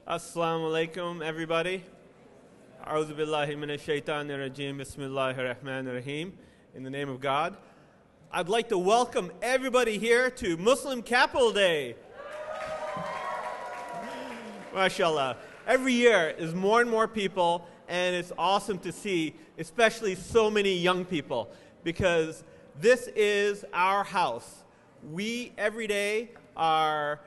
Assalamu alaikum, everybody. A'udhu billahi minash shaitanir rajim. Bismillahir rahmanir rahim. In the name of God. I'd like to welcome everybody here to Muslim Capital Day. MashaAllah. Every year is more and more people, and it's awesome to see, especially so many young people, because this is our house. We, every day, are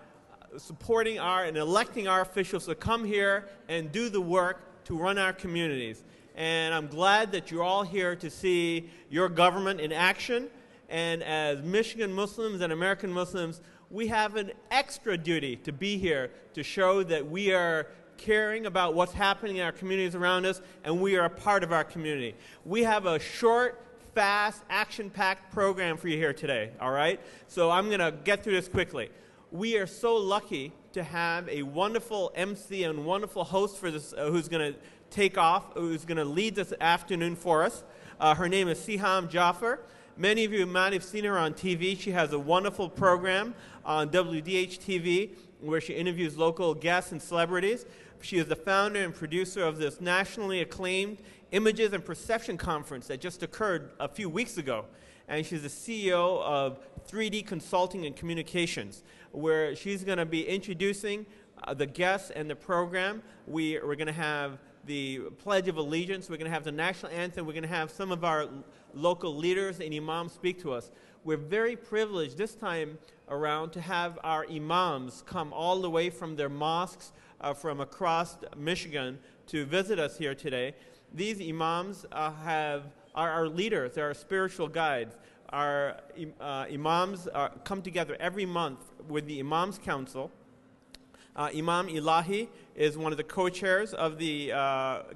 supporting and electing our officials to come here and do the work to run our communities. And I'm glad that you're all here to see your government in action. And as Michigan Muslims and American Muslims, we have an extra duty to be here to show that we are caring about what's happening in our communities around us, and we are a part of our community. We have a short, fast, action-packed program for you here today, all right? So I'm going to get through this quickly. We are so lucky to have a wonderful MC and wonderful host for this who's going to take off, who's going to lead this afternoon for us. Her name is Siham Jaffer. Many of you might have seen her on TV. She has a wonderful program on WDH-TV where she interviews local guests and celebrities. She is the founder and producer of this nationally acclaimed Images and Perception Conference that just occurred a few weeks ago. And she's the CEO of 3D Consulting and Communications, where she's going to be introducing the guests and the program. We're going to have the Pledge of Allegiance. We're going to have the national anthem. We're going to have some of our local leaders and imams speak to us. We're very privileged this time around to have our imams come all the way from their mosques from across Michigan to visit us here today. These imams are our leaders. They're our spiritual guides. Our imams come together every month with the Imams Council. Imam Ilahi is one of the co-chairs of the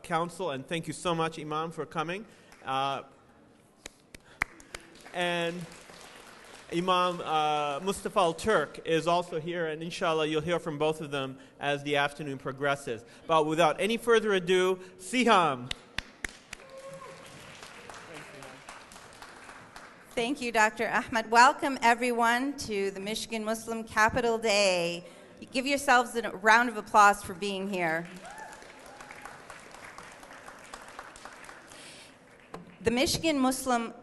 council, and thank you so much, Imam, for coming. And Imam Mustafa Al-Turk is also here, and inshallah you'll hear from both of them as the afternoon progresses. But without any further ado, Siham. Thank you, Dr. Ahmed. Welcome, everyone, to the Michigan Muslim Capital Day. Give yourselves a round of applause for being here. The Michigan Muslim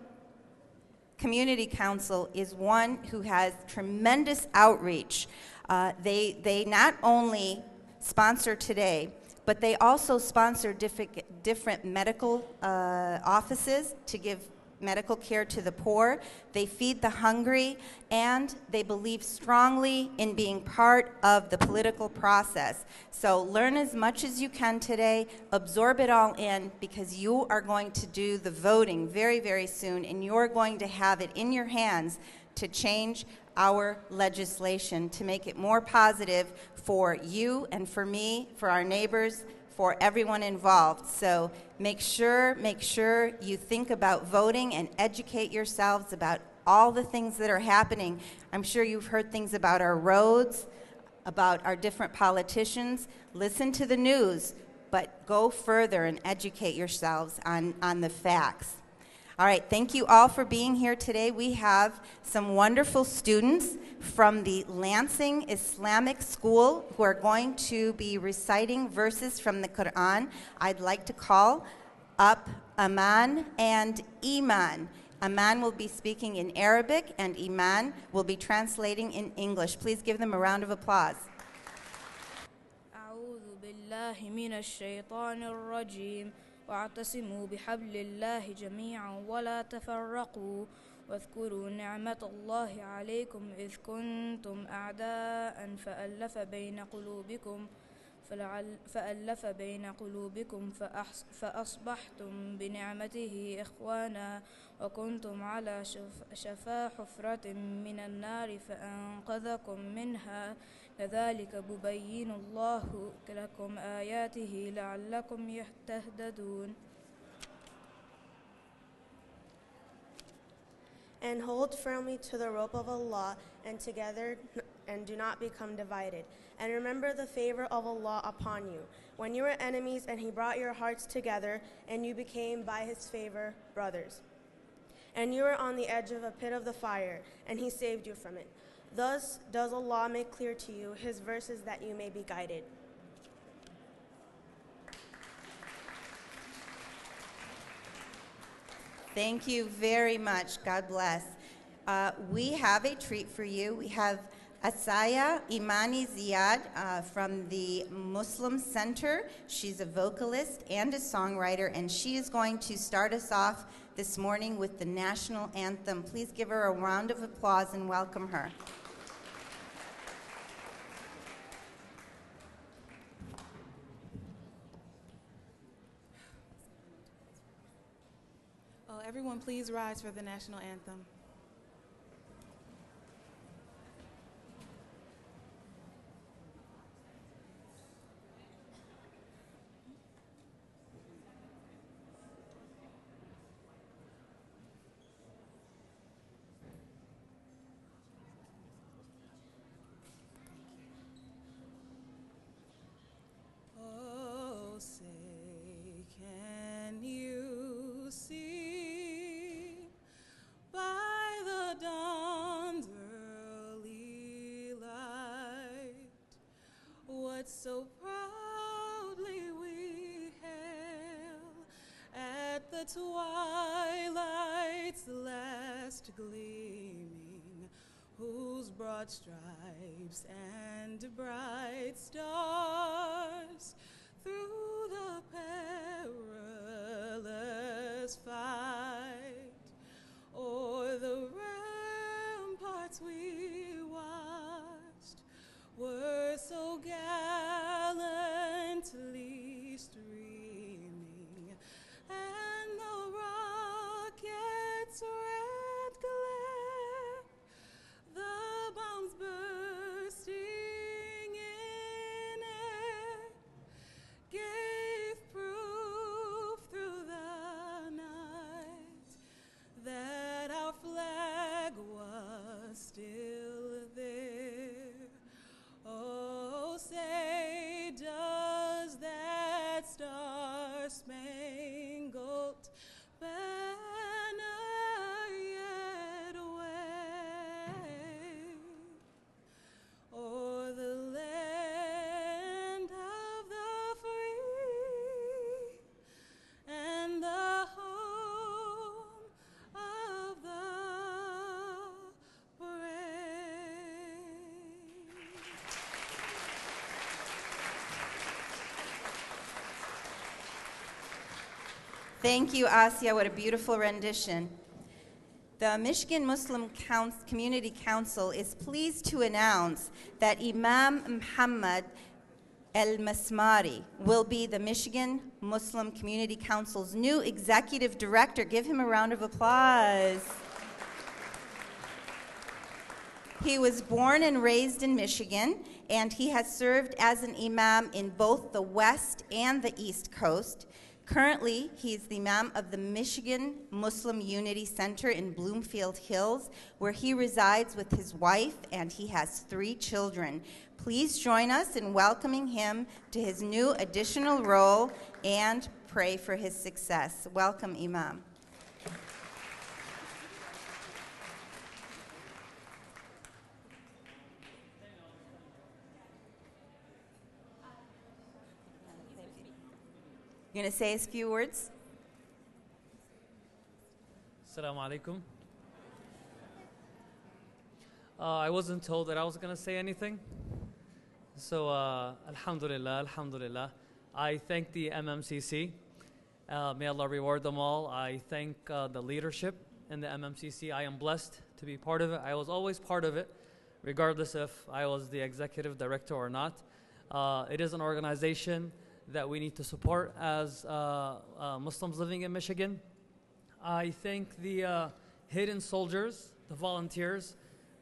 Community Council is one who has tremendous outreach. They not only sponsor today, but they also sponsor different medical offices to give medical care to the poor. They feed the hungry, and they believe strongly in being part of the political process. So learn as much as you can today, absorb it all in, because you are going to do the voting very, very soon, and you're going to have it in your hands to change our legislation, to make it more positive for you and for me, for our neighbors, for everyone involved. So make sure you think about voting and educate yourselves about all the things that are happening. I'm sure you've heard things about our roads, about our different politicians. Listen to the news, but go further and educate yourselves on the facts. All right, thank you all for being here today. We have some wonderful students from the Lansing Islamic School who are going to be reciting verses from the Quran. I'd like to call up Aman and Iman. Aman will be speaking in Arabic, and Iman will be translating in English. Please give them a round of applause. أعوذ بالله من الشيطان الرجيم واعتصموا بحبل الله جميعا ولا تفرقوا واذكروا نعمة الله عليكم إذ كنتم أعداء فألف بين قلوبكم فأصبحتم بنعمته إخوانا وكنتم على شفا حفرة من النار فأنقذكم منها كذلك يبين الله لكم آياته لعلكم يهتدون. And hold firmly to the rope of Allah and together and do not become divided. And remember the favor of Allah upon you, when you were enemies and He brought your hearts together and you became by His favor brothers. And you were on the edge of a pit of the fire and He saved you from it. Thus does Allah make clear to you His verses that you may be guided. Thank you very much. God bless. We have a treat for you. We have Asaya Imani Ziad from the Muslim Center. She's a vocalist and a songwriter, and she is going to start us off this morning with the national anthem. Please give her a round of applause and welcome her. Everyone, please rise for the national anthem. Oh, say, can you see by the dawn's early light what so proudly we hail at the twilight's last gleaming, whose broad stripes and bright stars through the perilous fight o'er the ramparts we watched were so gallantly streaming, and the rocket's red glare, the bombs bursting in air, gave proof through the night that our flag was still there. Oh, say, does that star-spangled banner yet wave o'er the land of the free and the home of the brave? Thank you, Asya. What a beautiful rendition. The Michigan Muslim Community Council is pleased to announce that Imam Muhammad El-Masmari will be the Michigan Muslim Community Council's new executive director. Give him a round of applause. He was born and raised in Michigan, and he has served as an imam in both the West and the East Coast. Currently, he is the imam of the Michigan Muslim Unity Center in Bloomfield Hills, where he resides with his wife, and he has 3 children. Please join us in welcoming him to his new additional role and pray for his success. Welcome, Imam. You're going to say a few words? Assalamu alaikum. I wasn't told that I was going to say anything. So, alhamdulillah, alhamdulillah. I thank the MMCC. May Allah reward them all. I thank the leadership in the MMCC. I am blessed to be part of it. I was always part of it, regardless if I was the executive director or not. It is an organization that we need to support as Muslims living in Michigan. I thank the hidden soldiers, the volunteers.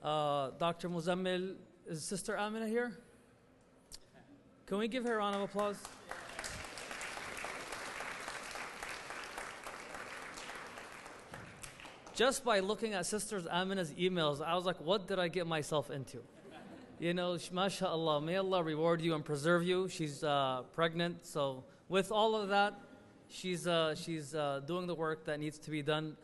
Dr. Muzammil, is Sister Amina here? Can we give her a round of applause? Just by looking at Sister Amina's emails, I was like, what did I get myself into? You know, mashallah, may Allah reward you and preserve you. She's pregnant, so with all of that, she's doing the work that needs to be done,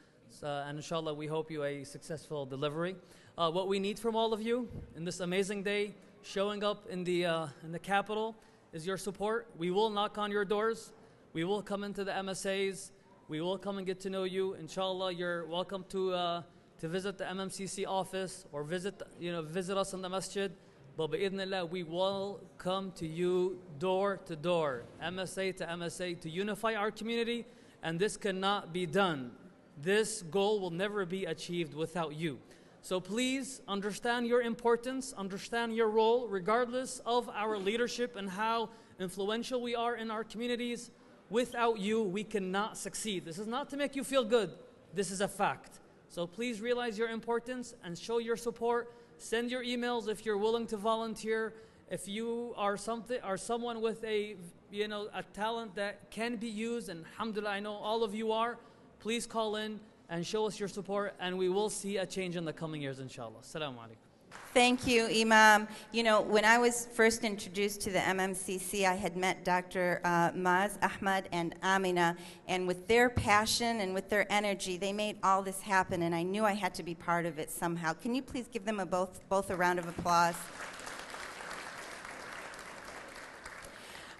and inshallah, we hope you a successful delivery. What we need from all of you in this amazing day, showing up in the Capitol, is your support. We will knock on your doors. We will come into the MSAs. We will come and get to know you. Inshallah, you're welcome to visit the MMCC office or visit us in the masjid. But bi'idhnillah, we will come to you door to door, MSA to MSA, to unify our community, and this cannot be done. This goal will never be achieved without you. So please understand your importance, understand your role, regardless of our leadership and how influential we are in our communities. Without you, we cannot succeed. This is not to make you feel good. This is a fact. So please realize your importance and show your support. Send your emails if you're willing to volunteer. If you are someone with a talent that can be used, and alhamdulillah, I know all of you are, please call in and show us your support, and we will see a change in the coming years, inshallah. Assalamu alaikum. Thank you, Imam. You know, when I was first introduced to the MMCC, I had met Dr. Maz Ahmad and Amina, and with their passion and with their energy, they made all this happen, and I knew I had to be part of it somehow. Can you please give them both a round of applause?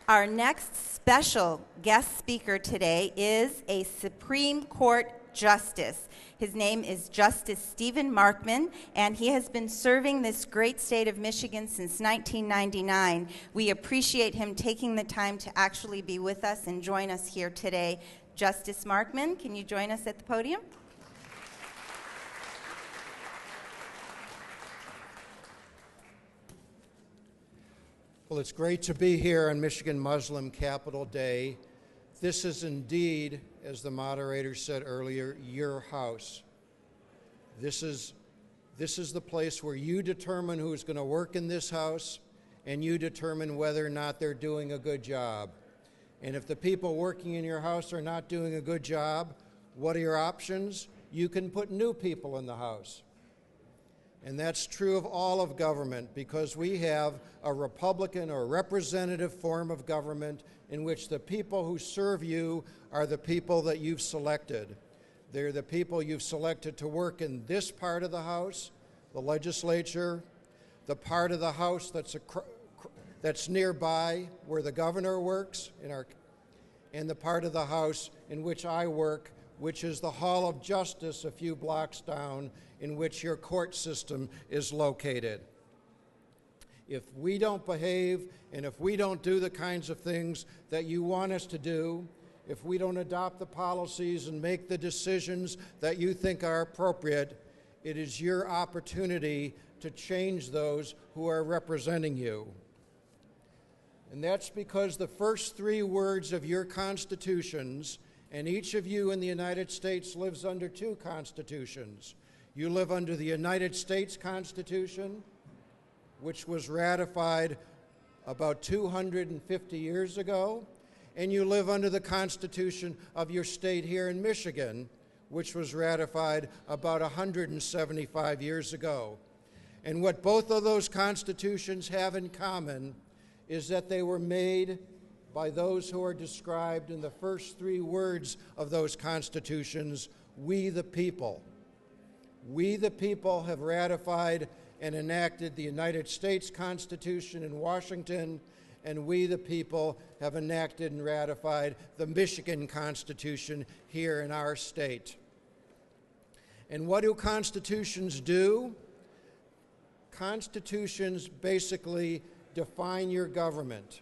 Our next special guest speaker today is a Supreme Court Justice. His name is Justice Stephen Markman, and he has been serving this great state of Michigan since 1999. We appreciate him taking the time to actually be with us and join us here today. Justice Markman, can you join us at the podium? Well, it's great to be here on Michigan Muslim Capital Day. This is indeed, as the moderator said earlier, your house. This is the place where you determine who's going to work in this house, and you determine whether or not they're doing a good job. And if the people working in your house are not doing a good job, what are your options? You can put new people in the house. And that's true of all of government, because we have a Republican or representative form of government in which the people who serve you are the people that you've selected. They're the people you've selected to work in this part of the House, the legislature, the part of the House that's nearby where the governor works, and the part of the House in which I work, which is the Hall of Justice a few blocks down, in which your court system is located. If we don't behave, and if we don't do the kinds of things that you want us to do, if we don't adopt the policies and make the decisions that you think are appropriate, it is your opportunity to change those who are representing you. And that's because the first three words of your constitutions, and each of you in the United States lives under two constitutions. You live under the United States Constitution, which was ratified about 250 years ago, and you live under the Constitution of your state here in Michigan, which was ratified about 175 years ago. And what both of those constitutions have in common is that they were made by those who are described in the first three words of those constitutions, we the people. We the people have ratified and enacted the United States Constitution in Washington, and we the people have enacted and ratified the Michigan Constitution here in our state. And what do constitutions do? Constitutions basically define your government.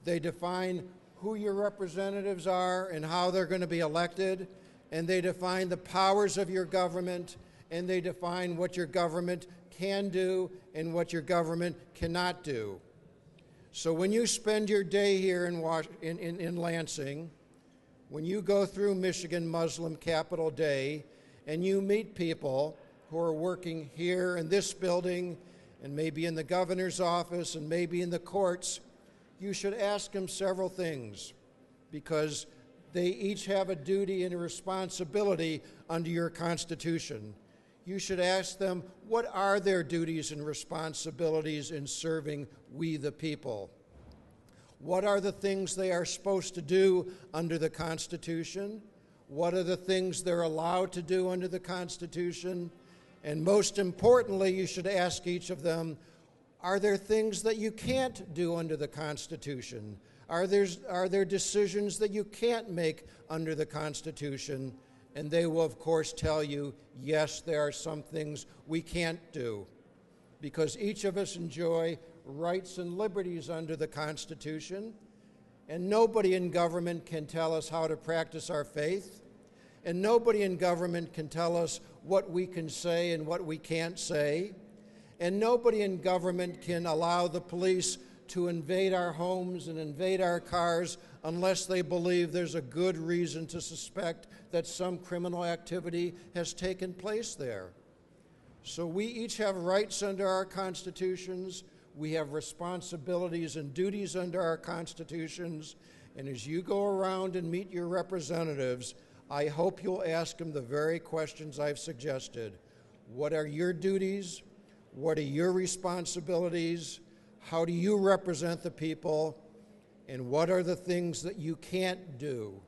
They define who your representatives are and how they're going to be elected, and they define the powers of your government, and they define what your government can do and what your government cannot do. So when you spend your day here in Lansing, when you go through Michigan Muslim Capital Day and you meet people who are working here in this building and maybe in the governor's office and maybe in the courts, you should ask them several things, because they each have a duty and a responsibility under your Constitution. You should ask them, what are their duties and responsibilities in serving we the people? What are the things they are supposed to do under the Constitution? What are the things they're allowed to do under the Constitution? And most importantly, you should ask each of them, are there things that you can't do under the Constitution? Are there decisions that you can't make under the Constitution? And they will, of course, tell you, yes, there are some things we can't do, because each of us enjoy rights and liberties under the Constitution, and nobody in government can tell us how to practice our faith, and nobody in government can tell us what we can say and what we can't say, and nobody in government can allow the police to invade our homes and invade our cars unless they believe there's a good reason to suspect that some criminal activity has taken place there. So we each have rights under our constitutions, we have responsibilities and duties under our constitutions, and as you go around and meet your representatives, I hope you'll ask them the very questions I've suggested. What are your duties? What are your responsibilities? How do you represent the people? And what are the things that you can't do?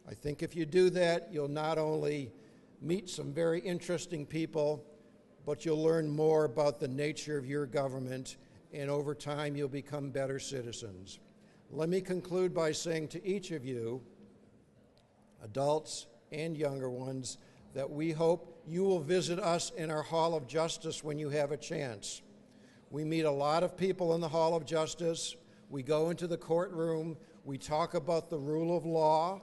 I think if you do that, you'll not only meet some very interesting people, but you'll learn more about the nature of your government, and over time you'll become better citizens. Let me conclude by saying to each of you, adults and younger ones, that we hope you will visit us in our Hall of Justice when you have a chance. We meet a lot of people in the Hall of Justice. We go into the courtroom. We talk about the rule of law,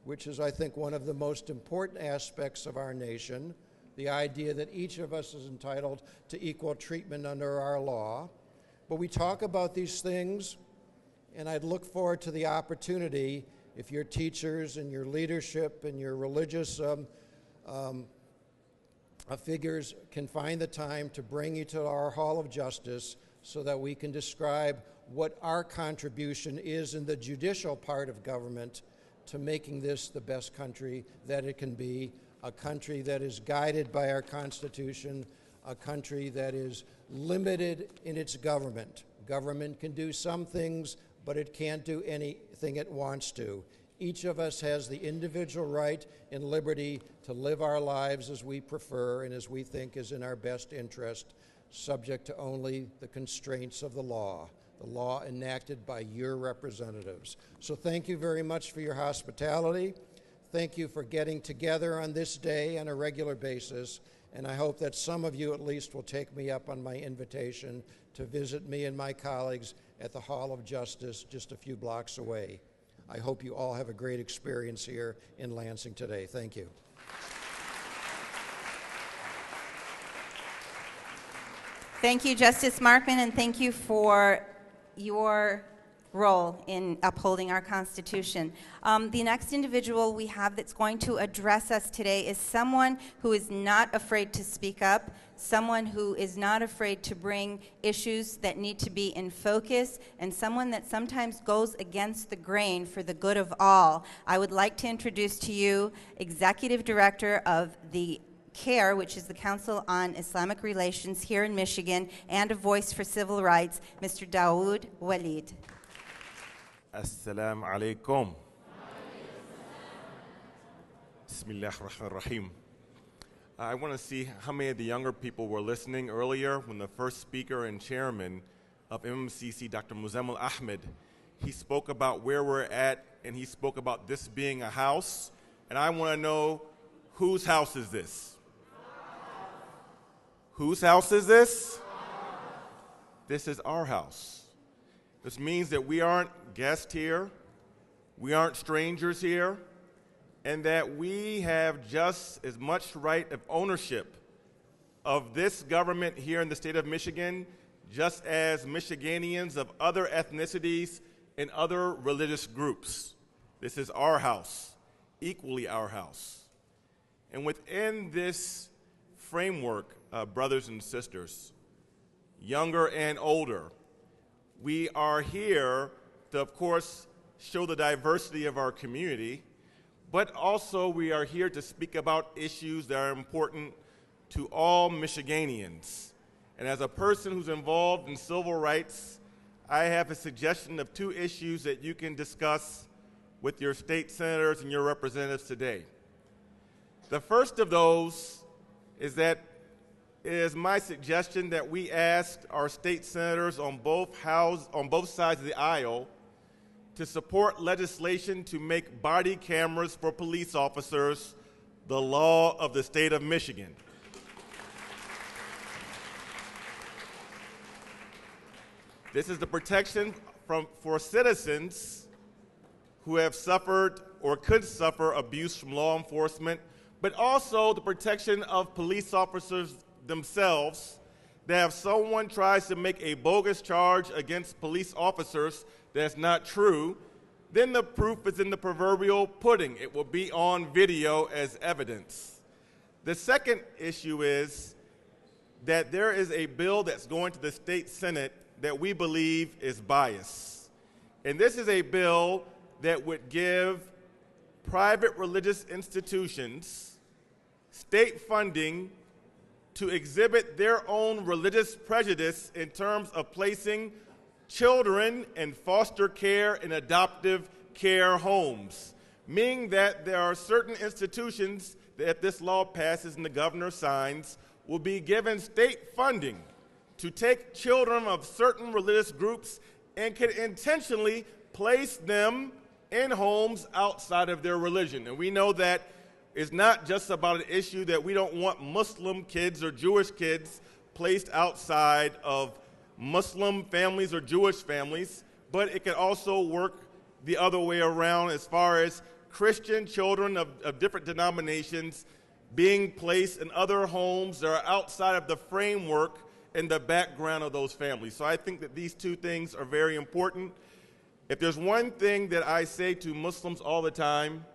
which is, I think, one of the most important aspects of our nation, the idea that each of us is entitled to equal treatment under our law. But we talk about these things, and I'd look forward to the opportunity, if your teachers and your leadership and your religious figures can find the time to bring you to our Hall of Justice so that we can describe what our contribution is in the judicial part of government to making this the best country that it can be, a country that is guided by our Constitution, a country that is limited in its government. Government can do some things, but it can't do anything it wants to. Each of us has the individual right and liberty to live our lives as we prefer and as we think is in our best interest, subject to only the constraints of the law enacted by your representatives. So thank you very much for your hospitality. Thank you for getting together on this day on a regular basis, and I hope that some of you at least will take me up on my invitation to visit me and my colleagues at the Hall of Justice just a few blocks away. I hope you all have a great experience here in Lansing today. Thank you. Thank you, Justice Markman, and thank you for your role in upholding our Constitution. The next individual we have that's going to address us today is someone who is not afraid to speak up, someone who is not afraid to bring issues that need to be in focus, and someone that sometimes goes against the grain for the good of all. I would like to introduce to you Executive Director of the CARE, which is the Council on Islamic Relations here in Michigan, and a voice for civil rights, Mr. Dawood Walid. Assalamu alaikum. Bismillah ar-Rahman ar-Rahim. I want to see how many of the younger people were listening earlier when the first speaker and chairman of MMCC, Dr. Muzammil Ahmed, he spoke about where we're at, and he spoke about this being a house. And I want to know, whose house is this? Whose house is this? This is our house. This means that we aren't guests here, we aren't strangers here, and that we have just as much right of ownership of this government here in the state of Michigan, just as Michiganians of other ethnicities and other religious groups. This is our house, equally our house. And within this framework, brothers and sisters, younger and older, we are here to, of course, show the diversity of our community, but also we are here to speak about issues that are important to all Michiganians. And as a person who's involved in civil rights, I have a suggestion of two issues that you can discuss with your state senators and your representatives today. The first of those is that it is my suggestion that we ask our state senators on both sides of the aisle to support legislation to make body cameras for police officers the law of the state of Michigan. This is the protection for citizens who have suffered or could suffer abuse from law enforcement, but also the protection of police officers themselves, that if someone tries to make a bogus charge against police officers that's not true, then the proof is in the proverbial pudding. It will be on video as evidence. The second issue is that there is a bill that's going to the state Senate that we believe is biased. And this is a bill that would give private religious institutions state funding to exhibit their own religious prejudice in terms of placing children in foster care and adoptive care homes, meaning that there are certain institutions that if this law passes and the governor signs, will be given state funding to take children of certain religious groups and can intentionally place them in homes outside of their religion. And we know that it's not just about an issue that we don't want Muslim kids or Jewish kids placed outside of Muslim families or Jewish families, but it can also work the other way around as far as Christian children of different denominations being placed in other homes that are outside of the framework and the background of those families. So I think that these two things are very important. If there's one thing that I say to Muslims all the time,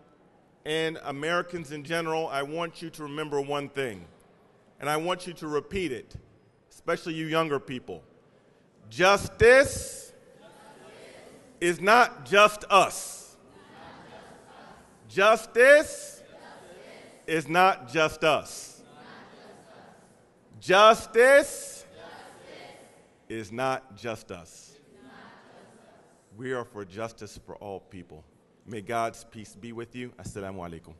and Americans in general, I want you to remember one thing, and I want you to repeat it, especially you younger people. Justice is not just us. Justice is not just us. Justice is not just us. We are for justice for all people. May God's peace be with you. Assalamu alaikum.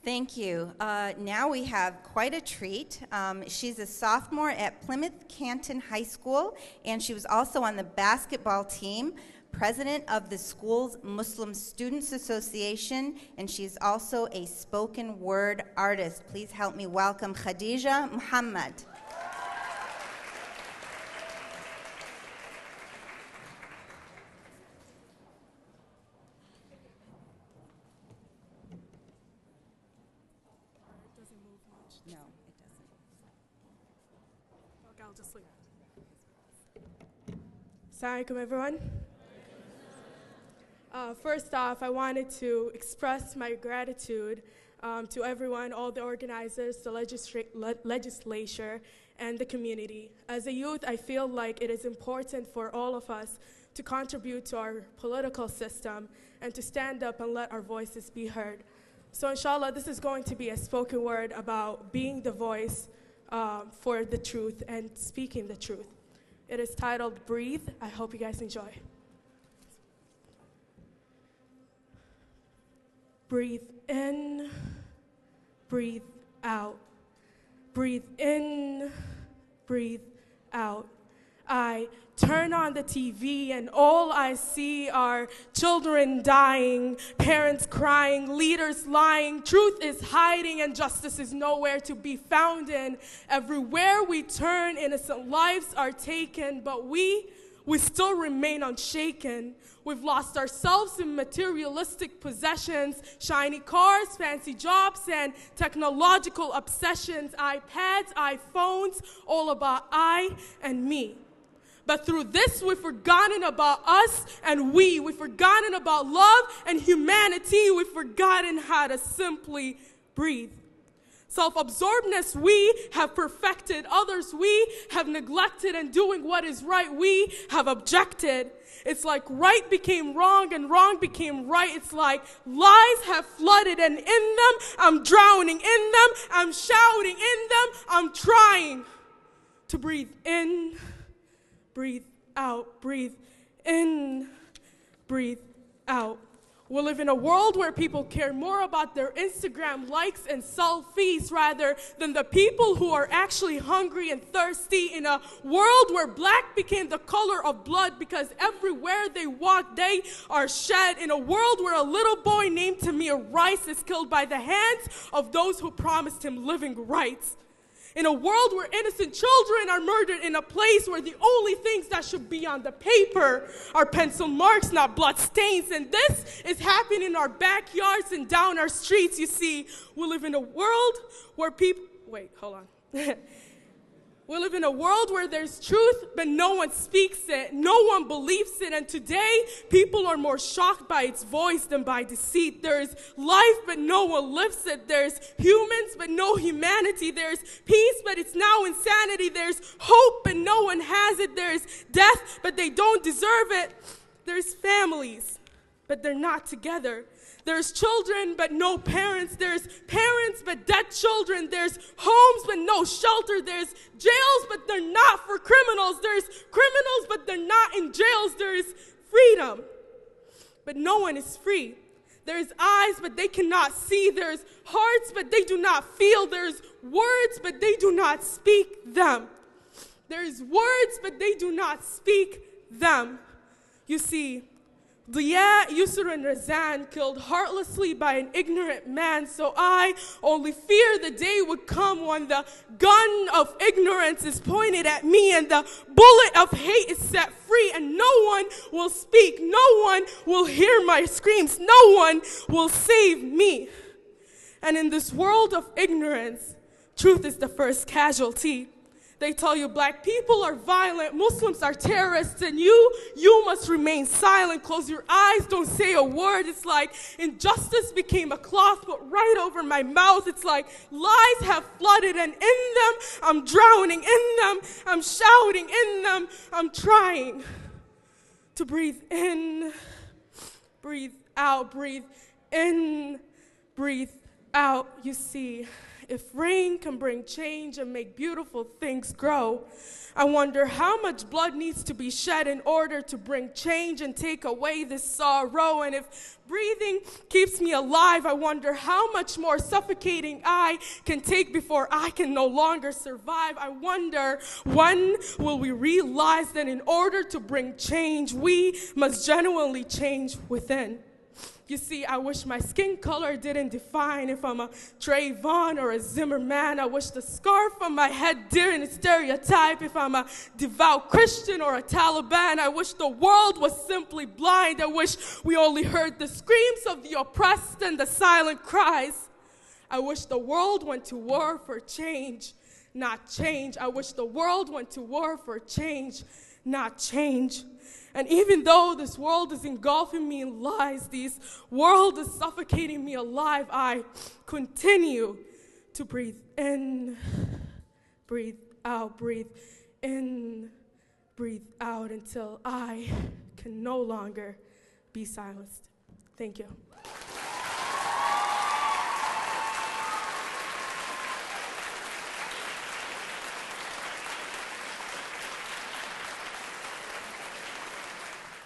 Thank you. Now we have quite a treat. She's a sophomore at Plymouth Canton High School, and she was also on the basketball team, president of the school's Muslim Students Association, and she's also a spoken word artist. Please help me welcome Khadija Muhammad. No, it doesn't. Okay, I'll just leave. Assalamu alaikum, everyone. First off, I wanted to express my gratitude to everyone, all the organizers, the legislature, and the community. As a youth, I feel like it is important for all of us to contribute to our political system and to stand up and let our voices be heard. So inshallah, this is going to be a spoken word about being the voice for the truth and speaking the truth. It is titled Breathe. I hope you guys enjoy. Breathe in, breathe out. Breathe in, breathe out. I turn on the TV and all I see are children dying, parents crying, leaders lying, truth is hiding, and justice is nowhere to be found in. Everywhere we turn, innocent lives are taken, but we still remain unshaken. We've lost ourselves in materialistic possessions, shiny cars, fancy jobs, and technological obsessions, iPads, iPhones, all about I and me. But through this, we've forgotten about us and we. We've forgotten about love and humanity. We've forgotten how to simply breathe. Self-absorbedness we have perfected. Others we have neglected, and doing what is right we have objected. It's like right became wrong and wrong became right. It's like lies have flooded, and in them I'm drowning, in them I'm shouting, in them I'm trying to breathe in, breathe out, breathe in, breathe out. We live in a world where people care more about their Instagram likes and selfies rather than the people who are actually hungry and thirsty. In a world where black became the color of blood because everywhere they walk they are shed. In a world where a little boy named Tamir Rice is killed by the hands of those who promised him living rights. In a world where innocent children are murdered in a place where the only things that should be on the paper are pencil marks, not blood stains. And this is happening in our backyards and down our streets. You see, we live in a world where people, wait, hold on. We live in a world where there's truth, but no one speaks it. No one believes it. And today, people are more shocked by its voice than by deceit. There's life, but no one lives it. There's humans, but no humanity. There's peace, but it's now insanity. There's hope, but no one has it. There's death, but they don't deserve it. There's families, but they're not together. There's children, but no parents. There's parents, but dead children. There's homes, but no shelter. There's jails, but they're not for criminals. There's criminals, but they're not in jails. There's freedom, but no one is free. There's eyes, but they cannot see. There's hearts, but they do not feel. There's words, but they do not speak them. There's words, but they do not speak them. You see, Diya, Yusur, and Razan killed heartlessly by an ignorant man, so I only fear the day would come when the gun of ignorance is pointed at me and the bullet of hate is set free, and no one will speak, no one will hear my screams, no one will save me. And in this world of ignorance, truth is the first casualty. They tell you black people are violent, Muslims are terrorists, and you must remain silent. Close your eyes, don't say a word. It's like injustice became a cloth put right over my mouth. It's like lies have flooded, and in them, I'm drowning in them, I'm shouting in them, I'm trying to breathe in, breathe out, breathe in, breathe out. You see, if rain can bring change and make beautiful things grow, I wonder how much blood needs to be shed in order to bring change and take away this sorrow. And if breathing keeps me alive, I wonder how much more suffocating I can take before I can no longer survive. I wonder, when will we realize that in order to bring change, we must genuinely change within? You see, I wish my skin color didn't define if I'm a Trayvon or a Zimmerman. I wish the scarf on my head didn't stereotype if I'm a devout Christian or a Taliban. I wish the world was simply blind. I wish we only heard the screams of the oppressed and the silent cries. I wish the world went to war for change, not change. I wish the world went to war for change, not change. And even though this world is engulfing me in lies, this world is suffocating me alive, I continue to breathe in, breathe out, breathe in, breathe out until I can no longer be silenced. Thank you.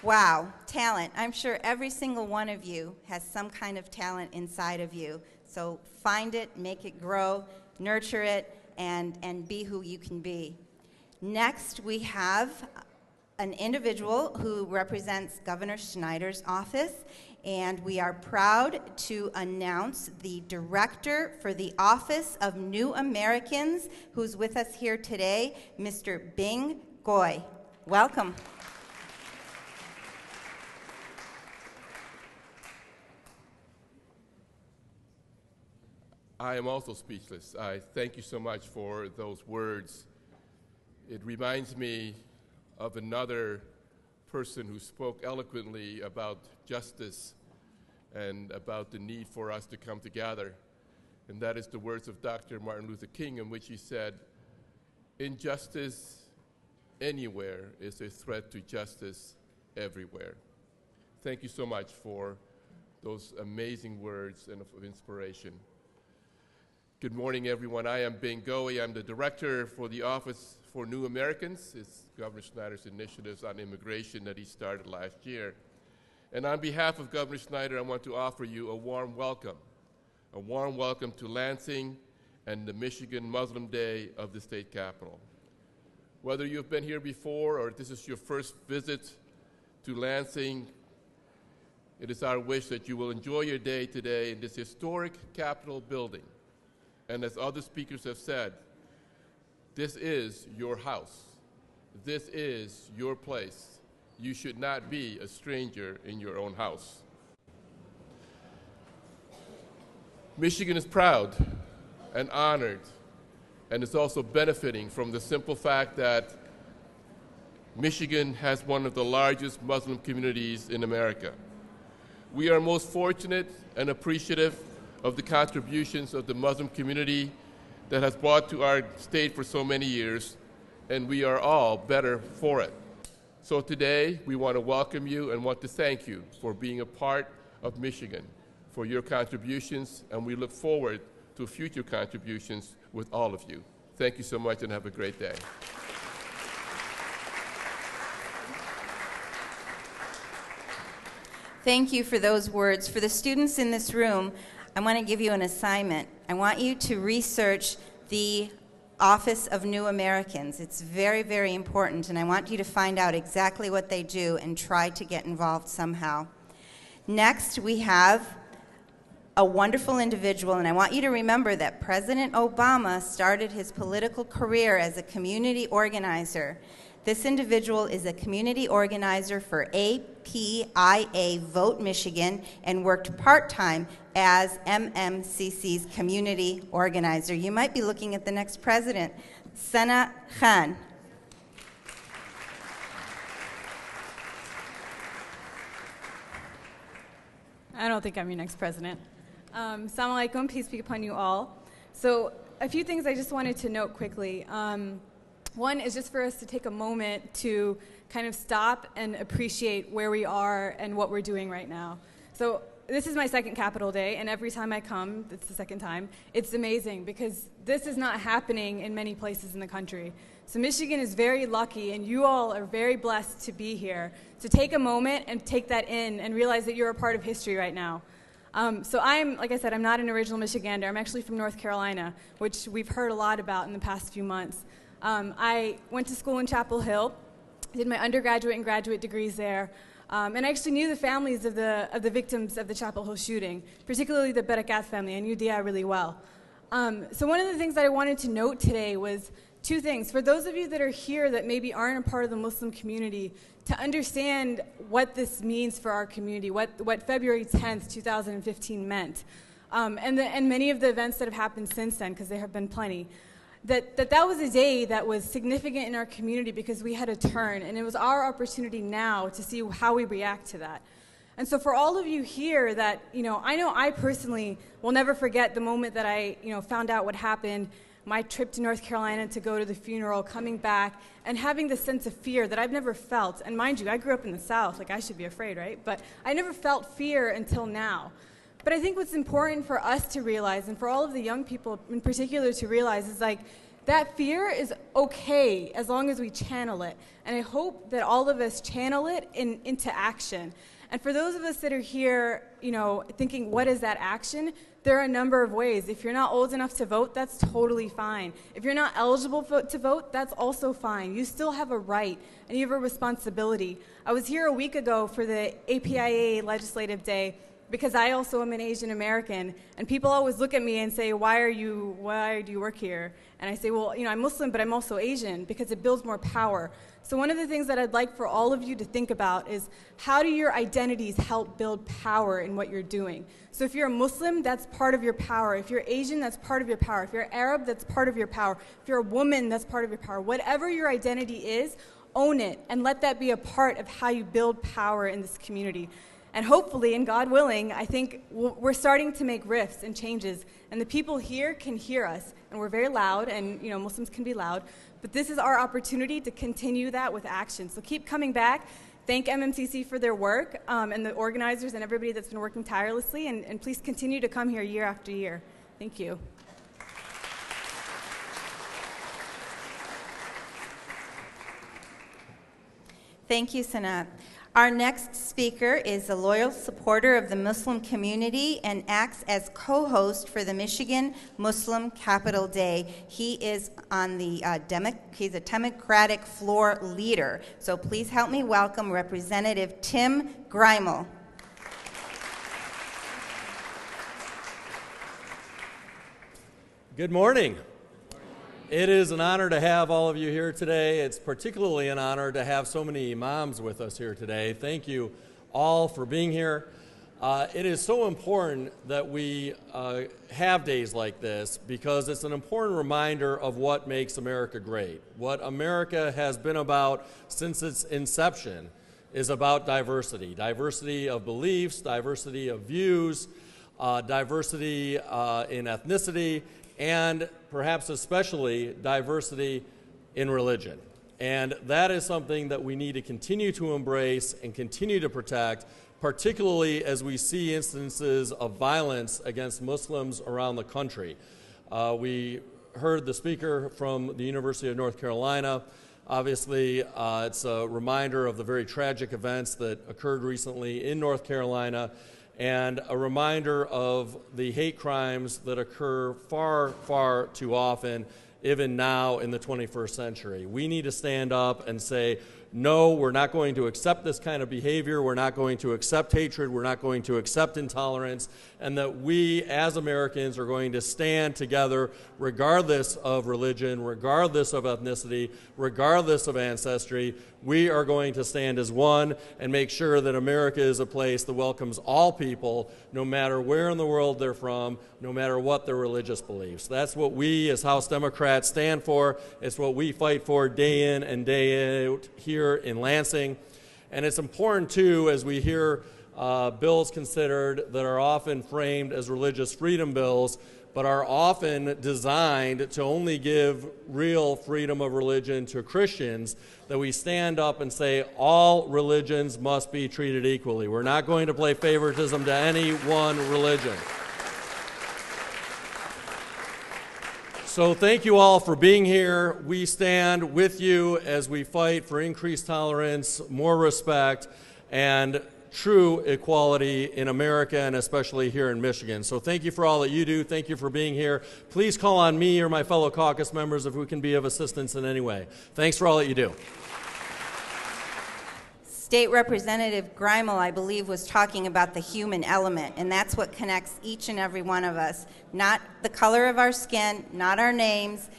Wow, talent. I'm sure every single one of you has some kind of talent inside of you. So find it, make it grow, nurture it, and be who you can be. Next, we have an individual who represents Governor Schneider's office, and we are proud to announce the director for the Office of New Americans, who's with us here today, Mr. Bing Goy. Welcome. I am also speechless. I thank you so much for those words. It reminds me of another person who spoke eloquently about justice and about the need for us to come together. And that is the words of Dr. Martin Luther King, in which he said, "Injustice anywhere is a threat to justice everywhere." Thank you so much for those amazing words and of inspiration. Good morning, everyone. I am Bing Goy. I'm the director for the Office for New Americans. It's Governor Schneider's initiatives on immigration that he started last year. And on behalf of Governor Snyder, I want to offer you a warm welcome to Lansing and the Michigan Muslim Day of the state capitol. Whether you've been here before or this is your first visit to Lansing, it is our wish that you will enjoy your day today in this historic Capitol building. And as other speakers have said, this is your house. This is your place. You should not be a stranger in your own house. Michigan is proud and honored, and is also benefiting from the simple fact that Michigan has one of the largest Muslim communities in America. We are most fortunate and appreciative of the contributions of the Muslim community that has brought to our state for so many years, and we are all better for it. So today, we want to welcome you and want to thank you for being a part of Michigan, for your contributions, and we look forward to future contributions with all of you. Thank you so much and have a great day. Thank you for those words. For the students in this room, I want to give you an assignment. I want you to research the Office of New Americans. It's very, very important, and I want you to find out exactly what they do and try to get involved somehow. Next, we have a wonderful individual, and I want you to remember that President Obama started his political career as a community organizer. This individual is a community organizer for APIA Vote Michigan and worked part-time as MMCC's community organizer. You might be looking at the next president, Sana Khan. I don't think I'm your next president. Assalamu alaikum, peace be upon you all. So a few things I just wanted to note quickly. One is just for us to take a moment to kind of stop and appreciate where we are and what we're doing right now. So this is my second Capitol Day, and every time I come, it's the second time, it's amazing because this is not happening in many places in the country. So Michigan is very lucky, and you all are very blessed to be here. So take a moment and take that in and realize that you're a part of history right now. So like I said, I'm not an original Michigander. I'm actually from North Carolina, which we've heard a lot about in the past few months. I went to school in Chapel Hill, did my undergraduate and graduate degrees there, and I actually knew the families of the victims of the Chapel Hill shooting, particularly the Barakat family. I knew Dia really well. So one of the things that I wanted to note today was two things. For those of you that are here that maybe aren't a part of the Muslim community, to understand what this means for our community, what February 10th, 2015 meant, and many of the events that have happened since then, because there have been plenty, that was a day that was significant in our community because we had a turn, and it was our opportunity now to see how we react to that. And so for all of you here that, I know I personally will never forget the moment that I, found out what happened, my trip to North Carolina to go to the funeral, coming back, and having this sense of fear that I've never felt. And mind you, I grew up in the South, like I should be afraid, right? But I never felt fear until now. But I think what's important for us to realize, and for all of the young people in particular to realize, is like that fear is okay as long as we channel it. And I hope that all of us channel it into action. And for those of us that are here, thinking, what is that action? There are a number of ways. If you're not old enough to vote, that's totally fine. If you're not eligible to vote, that's also fine. You still have a right, and you have a responsibility. I was here a week ago for the APIA Legislative Day, because I also am an Asian American, and people always look at me and say, why do you work here? And I say, well, I'm Muslim, but I'm also Asian, because it builds more power. So one of the things that I'd like for all of you to think about is, how do your identities help build power in what you're doing? So if you're a Muslim, that's part of your power. If you're Asian, that's part of your power. If you're Arab, that's part of your power. If you're a woman, that's part of your power. Whatever your identity is, own it, and let that be a part of how you build power in this community. And hopefully, and God willing, I think we're starting to make rifts and changes. And the people here can hear us. And we're very loud, and Muslims can be loud. But this is our opportunity to continue that with action. So keep coming back. Thank MMCC for their work, and the organizers and everybody that's been working tirelessly. And please continue to come here year after year. Thank you. Thank you, Sanat. Our next speaker is a loyal supporter of the Muslim community and acts as co-host for the Michigan Muslim Capital Day. He is on the he's a Democratic floor leader. So please help me welcome Representative Tim Greimel. Good morning. It is an honor to have all of you here today. It's particularly an honor to have so many imams with us here today. Thank you all for being here. It is so important that we have days like this because it's an important reminder of what makes America great. What America has been about since its inception is about diversity. Diversity of beliefs, diversity of views, diversity in ethnicity, and perhaps especially diversity in religion. And that is something that we need to continue to embrace and continue to protect, particularly as we see instances of violence against Muslims around the country. We heard the speaker from the University of North Carolina. Obviously, it's a reminder of the very tragic events that occurred recently in North Carolina, and a reminder of the hate crimes that occur far, far too often, even now in the 21st century. We need to stand up and say, no, we're not going to accept this kind of behavior, we're not going to accept hatred, we're not going to accept intolerance, and that we as Americans are going to stand together regardless of religion, regardless of ethnicity, regardless of ancestry. We are going to stand as one and make sure that America is a place that welcomes all people, no matter where in the world they're from, no matter what their religious beliefs. That's what we as House Democrats stand for. It's what we fight for day in and day out here in Lansing. And it's important, too, as we hear bills considered that are often framed as religious freedom bills, but are often designed to only give real freedom of religion to Christians, that we stand up and say all religions must be treated equally. We're not going to play favoritism to any one religion. So thank you all for being here. We stand with you as we fight for increased tolerance, more respect, and true equality in America, and especially here in Michigan. So thank you for all that you do. Thank you for being here. Please call on me or my fellow caucus members if we can be of assistance in any way. Thanks for all that you do. State Representative Greimel, I believe, was talking about the human element, and that's what connects each and every one of us. Not the color of our skin, not our names,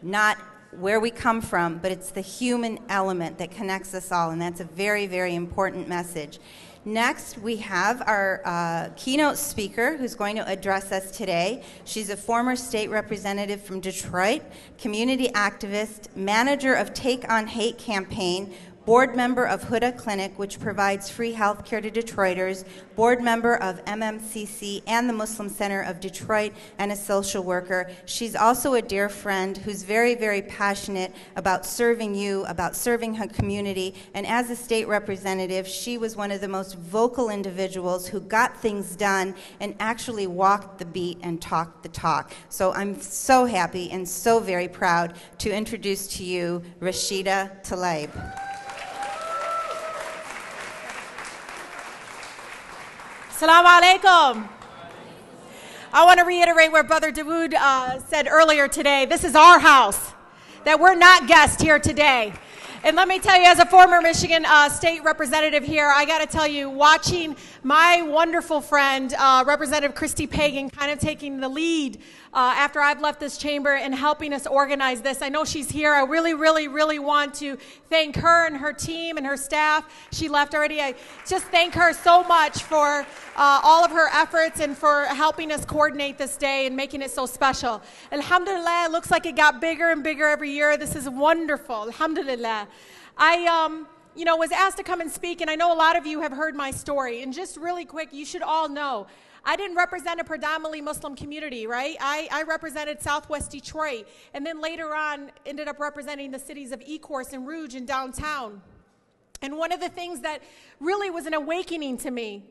not where we come from, but it's the human element that connects us all, and that's a very, very important message. Next, we have our keynote speaker who's going to address us today. She's a former state representative from Detroit, community activist, manager of Take on Hate campaign, board member of Huda Clinic, which provides free health care to Detroiters, board member of MMCC and the Muslim Center of Detroit, and a social worker. She's also a dear friend who's very, very passionate about serving you, about serving her community, and as a state representative, she was one of the most vocal individuals who got things done and actually walked the beat and talked the talk. So I'm so happy and so very proud to introduce to you Rashida Tlaib. Assalamu alaikum. I want to reiterate what Brother Dawood said earlier today. This is our house, that we're not guests here today. And let me tell you, as a former Michigan state representative here, I got to tell you, watching my wonderful friend, Representative Christy Pagan, kind of taking the lead after I've left this chamber and helping us organize this. I know she's here. I really, really, really want to thank her and her team and her staff. She left already. I just thank her so much for all of her efforts and for helping us coordinate this day and making it so special. Alhamdulillah, it looks like it got bigger and bigger every year. This is wonderful. Alhamdulillah. I was asked to come and speak, and I know a lot of you have heard my story. And just really quick, you should all know, I didn't represent a predominantly Muslim community, right? I represented Southwest Detroit, and then later on ended up representing the cities of Ecorse and Rouge and downtown. And one of the things that really was an awakening to me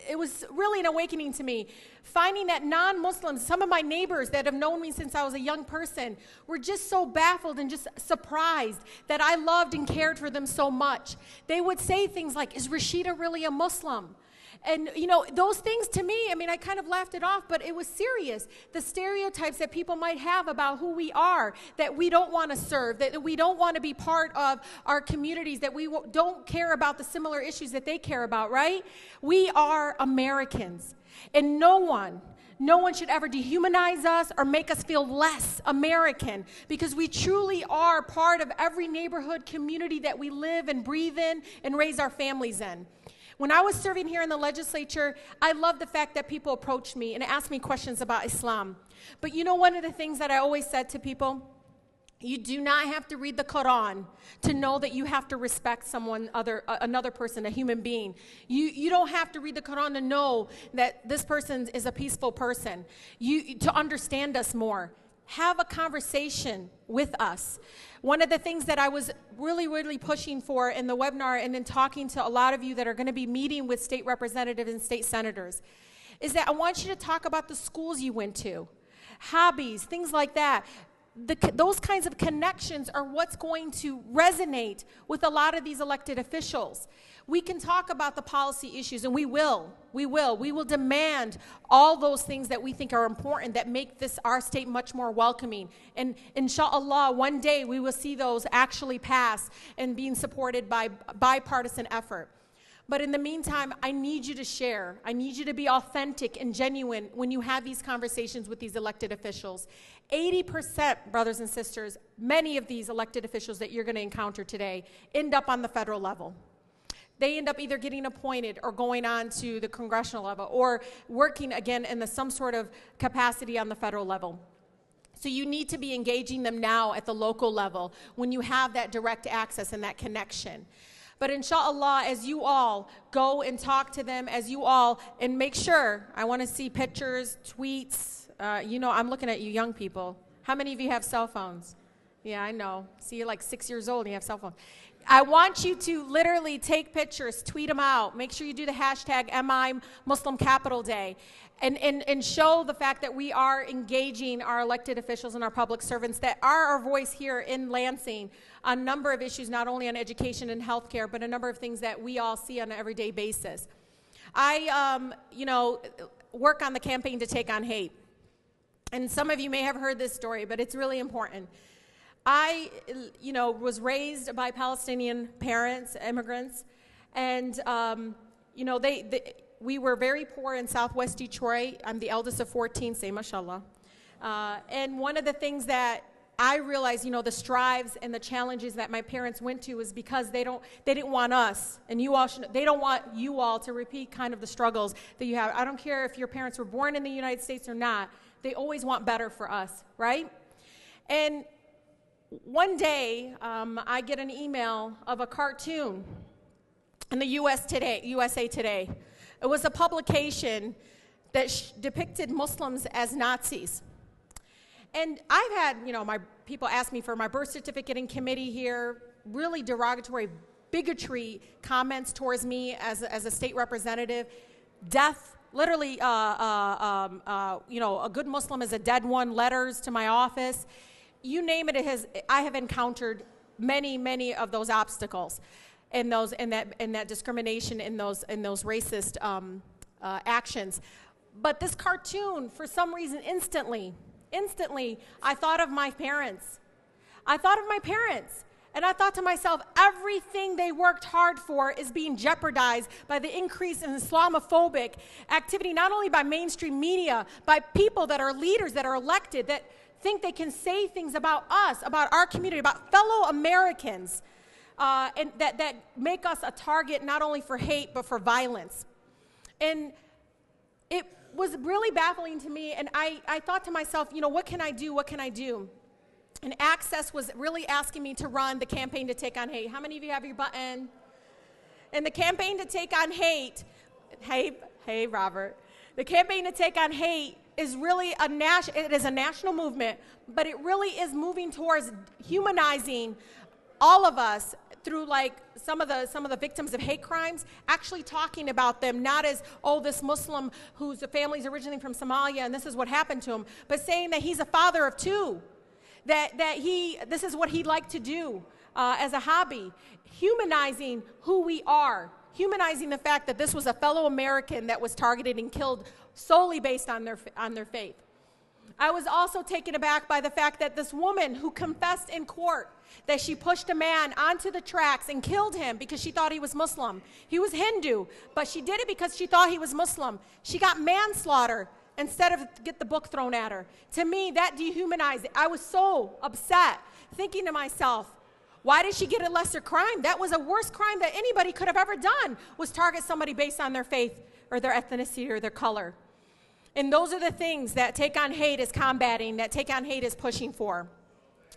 It was really an awakening to me. Finding that non-Muslims, some of my neighbors that have known me since I was a young person, were just so baffled and just surprised that I loved and cared for them so much. They would say things like, is Rashida really a Muslim? And, you know, those things to me, I mean, I kind of laughed it off, but it was serious. The stereotypes that people might have about who we are, that we don't want to serve, that we don't want to be part of our communities, that we don't care about the similar issues that they care about, right? We are Americans. And no one should ever dehumanize us or make us feel less American, because we truly are part of every neighborhood community that we live and breathe in and raise our families in. When I was serving here in the legislature, I loved the fact that people approached me and asked me questions about Islam. But you know, one of the things that I always said to people, you do not have to read the Quran to know that you have to respect another person, a human being. You don't have to read the Quran to know that this person is a peaceful person, to understand us more. Have a conversation with us. One of the things that I was really pushing for in the webinar, and then talking to a lot of you that are going to be meeting with state representatives and state senators, is that I want you to talk about the schools you went to, hobbies, things like that. Those kinds of connections are what's going to resonate with a lot of these elected officials. We can talk about the policy issues, and we will. We will demand all those things that we think are important, that make our state much more welcoming. And inshallah, one day we will see those actually pass and being supported by bipartisan effort. But in the meantime, I need you to share. I need you to be authentic and genuine when you have these conversations with these elected officials. 80%, brothers and sisters, many of these elected officials that you're going to encounter today end up on the federal level. They end up either getting appointed or going on to the congressional level, or working again in some sort of capacity on the federal level. So you need to be engaging them now at the local level when you have that direct access and that connection. But inshallah, as you all go and talk to them, and make sure, I want to see pictures, tweets. You know, I'm looking at you young people. How many of you have cell phones? Yeah, I know. See, you're like 6 years old and you have cell phones. I want you to literally take pictures, tweet them out. Make sure you do the hashtag MI Muslim Capital Day, and show the fact that we are engaging our elected officials and our public servants that are our voice here in Lansing on a number of issues, not only on education and healthcare, but a number of things that we all see on an everyday basis. I, work on the campaign to take on hate. And some of you may have heard this story, but it's really important. I, was raised by Palestinian parents, immigrants, and, we were very poor in Southwest Detroit. I'm the eldest of 14, say mashallah. And one of the things that I realized, the strives and the challenges that my parents went to was because they didn't want us, and they don't want you all to repeat kind of the struggles that you have. I don't care if your parents were born in the United States or not. They always want better for us, right? And one day, I get an email of a cartoon in the USA Today. It was a publication that depicted Muslims as Nazis. And I've had, my people ask me for my birth certificate in committee here, really derogatory, bigotry comments towards me as a state representative, death. Literally, a good Muslim is a dead one, letters to my office. You name it, I have encountered many of those obstacles and that discrimination in those racist actions. But this cartoon, for some reason, instantly, I thought of my parents. And I thought to myself, everything they worked hard for is being jeopardized by the increase in Islamophobic activity, not only by mainstream media, by people that are leaders, that are elected, that think they can say things about us, about our community, about fellow Americans, and that make us a target not only for hate, but for violence. And it was really baffling to me, and I thought to myself, what can I do? And Access was really asking me to run the campaign to take on hate. How many of you have your button? And the campaign to take on hate, hey Robert, the campaign to take on hate is really it is a national movement, but it really is moving towards humanizing all of us, through like some of the victims of hate crimes, actually talking about them not as, oh, this Muslim whose family's originally from Somalia and this is what happened to him, but saying that he's a father of two, that this is what he'd like to do as a hobby, humanizing who we are, humanizing the fact that this was a fellow American that was targeted and killed solely based on their faith. I was also taken aback by the fact that this woman who confessed in court that she pushed a man onto the tracks and killed him because she thought he was Muslim. He was Hindu, but she did it because she thought he was Muslim. She got manslaughter instead of get the book thrown at her. To me, that dehumanized it. I was so upset, thinking to myself, why did she get a lesser crime? That was a worse crime that anybody could have ever done, was target somebody based on their faith or their ethnicity or their color. And those are the things that Take on Hate is combating, that Take on Hate is pushing for.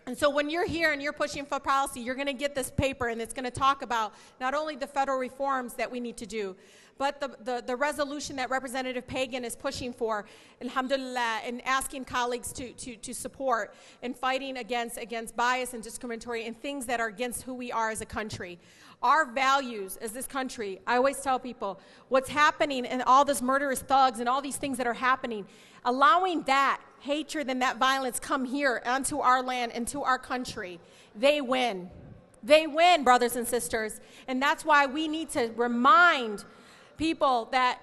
And so when you're here and you're pushing for policy, you're going to get this paper, and it's going to talk about not only the federal reforms that we need to do, but the resolution that Representative Pagan is pushing for, alhamdulillah, and asking colleagues to support in fighting against bias and discriminatory and things that are against who we are as a country. Our values as this country, I always tell people, what's happening and all this murderous thugs and all these things that are happening, allowing that hatred and that violence come here onto our land, into our country, they win. They win, brothers and sisters. And that's why we need to remind people that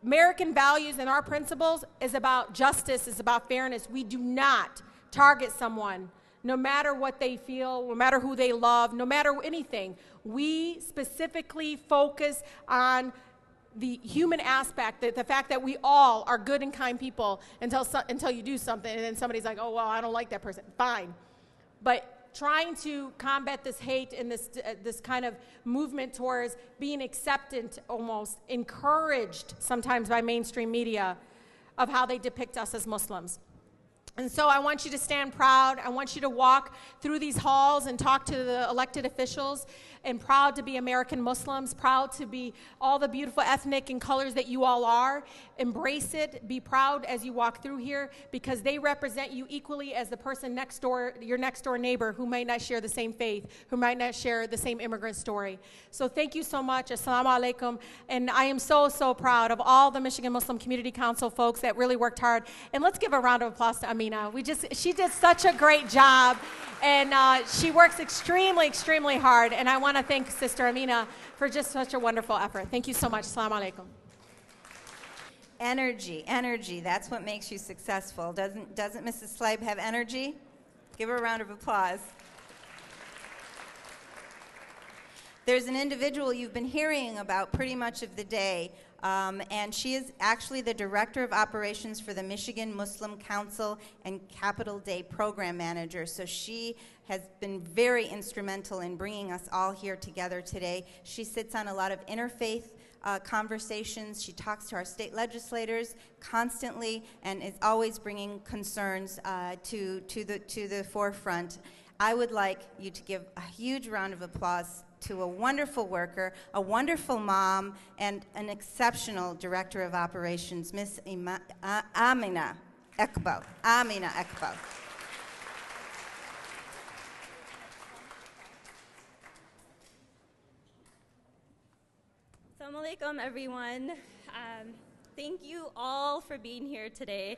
American values and our principles is about justice, is about fairness. We do not target someone, no matter what they feel, no matter who they love, no matter anything. We specifically focus on the human aspect, the fact that we all are good and kind people until you do something and then somebody's like, oh, well, I don't like that person. Fine. But trying to combat this hate and this kind of movement towards being accepted, almost encouraged sometimes by mainstream media, of how they depict us as Muslims. And so I want you to stand proud. I want you to walk through these halls and talk to the elected officials, and proud to be American Muslims, proud to be all the beautiful ethnic and colors that you all are. Embrace it. Be proud as you walk through here, because they represent you equally as the person next door, your next door neighbor, who might not share the same faith, who might not share the same immigrant story. So thank you so much. Assalamu alaikum. And I am so, so proud of all the Michigan Muslim Community Council folks that really worked hard. And let's give a round of applause to Amina. She did such a great job, and she works extremely, extremely hard. And I want to thank Sister Amina for just such a wonderful effort. Thank you so much. Assalamu alaikum. Energy, that's what makes you successful. Doesn't Mrs. Slibe have energy? Give her a round of applause. There's an individual you've been hearing about pretty much of the day, and she is actually the Director of Operations for the Michigan Muslim Council and Capital Day Program Manager. So she has been very instrumental in bringing us all here together today. She sits on a lot of interfaith conversations. She talks to our state legislators constantly and is always bringing concerns to the forefront. I would like you to give a huge round of applause to a wonderful worker, a wonderful mom, and an exceptional Director of Operations, Miss Amina Ekbal. Amina Ekbal. Assalamu alaikum, everyone. Thank you all for being here today.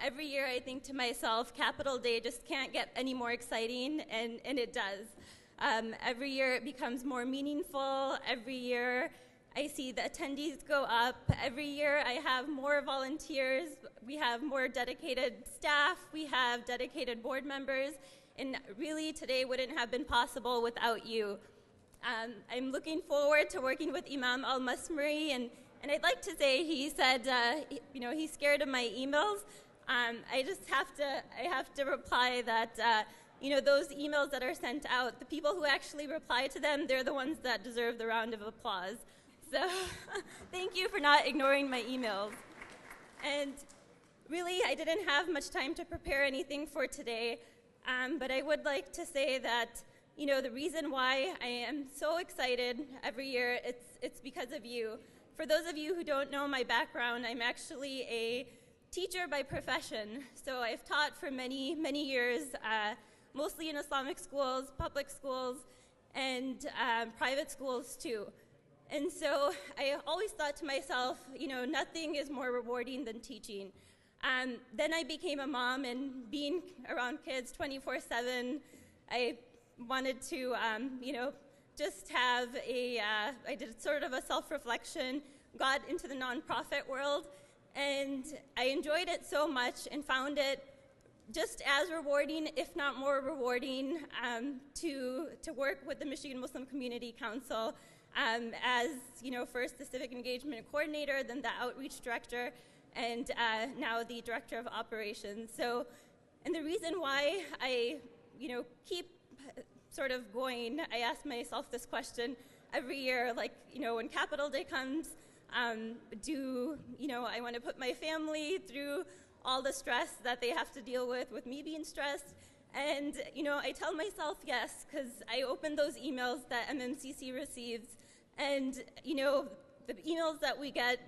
Every year I think to myself, Capital Day just can't get any more exciting, and it does. Every year it becomes more meaningful. Every year I see the attendees go up. Every year I have more volunteers. We have more dedicated staff. We have dedicated board members. And really today wouldn't have been possible without you. I'm looking forward to working with Imam Al-Masmuri, and I'd like to say he said, he's scared of my emails. I have to reply that, those emails that are sent out, the people who actually reply to them, they're the ones that deserve the round of applause. So thank you for not ignoring my emails. And really, I didn't have much time to prepare anything for today, but I would like to say that the reason why I am so excited every year, it's because of you. For those of you who don't know my background, I'm actually a teacher by profession. So I've taught for many, many years mostly in Islamic schools, public schools, and private schools too. And so I always thought to myself, nothing is more rewarding than teaching. Then I became a mom, and being around kids 24/7, I wanted to, just have I did sort of a self-reflection, got into the nonprofit world, and I enjoyed it so much and found it just as rewarding, if not more rewarding, to work with the Michigan Muslim Community Council as, first the civic engagement coordinator, then the outreach director, and now the director of operations. So, and the reason why I, keep sort of going, I ask myself this question every year, when Capital Day comes, I want to put my family through all the stress that they have to deal with me being stressed? And, I tell myself yes, because I open those emails that MMCC receives, and, the emails that we get,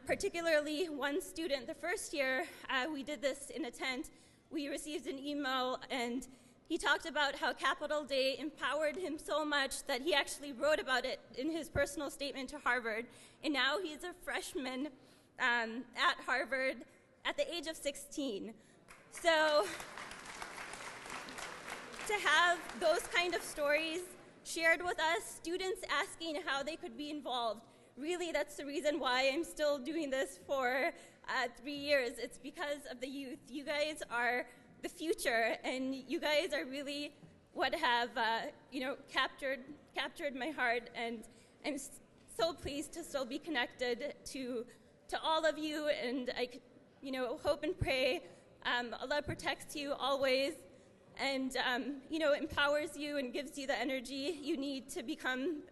particularly one student, the first year we did this in a tent, we received an email, and he talked about how Capital Day empowered him so much that he actually wrote about it in his personal statement to Harvard. And now he's a freshman at Harvard at the age of 16. So to have those kind of stories shared with us, students asking how they could be involved, really that's the reason why I'm still doing this for 3 years. It's because of the youth. You guys are the future, and you guys are really what have captured my heart, and I'm so pleased to still be connected to all of you, and I hope and pray Allah protects you always, and empowers you and gives you the energy you need to become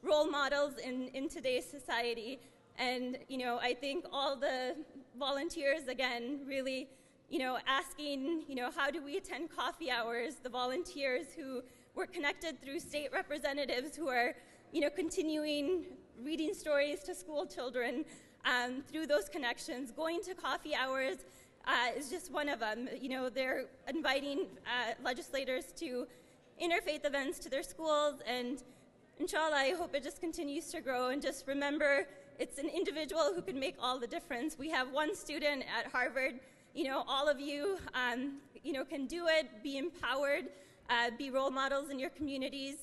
role models in today's society. And I thank all the volunteers again, really asking, how do we attend coffee hours, the volunteers who were connected through state representatives who are, continuing reading stories to school children through those connections. Going to coffee hours is just one of them. They're inviting legislators to interfaith events to their schools, and inshallah, I hope it just continues to grow. And just remember, it's an individual who can make all the difference. We have one student at Harvard. All of you, can do it, be empowered, be role models in your communities,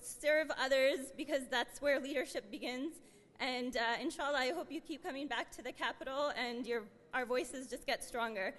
serve others, because that's where leadership begins. And inshallah, I hope you keep coming back to the Capitol and our voices just get stronger.